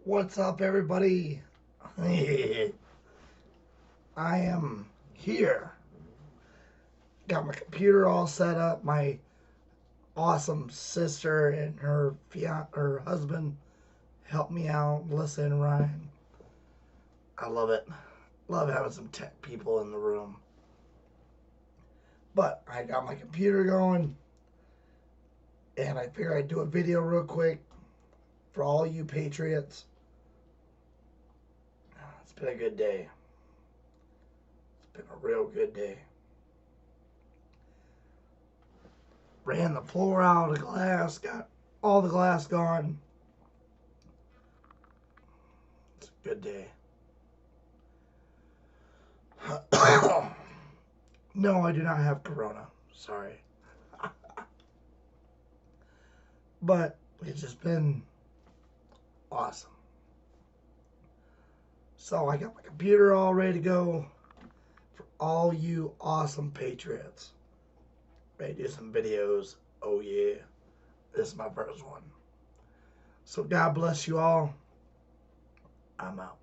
What's up, everybody? I am here. Got my computer all set up. My awesome sister and her husband helped me out. Melissa and Ryan. I love it. Love having some tech people in the room. But I got my computer going, and I figured I'd do a video real quick for all you patriots. It's been a good day. It's been a real good day. Ran the floor out of glass, got all the glass gone. It's a good day. No, I do not have corona. Sorry. But it's just been awesome. So I got my computer all ready to go for all you awesome patriots. Ready to do some videos. Oh yeah. This is my first one. So God bless you all. I'm out.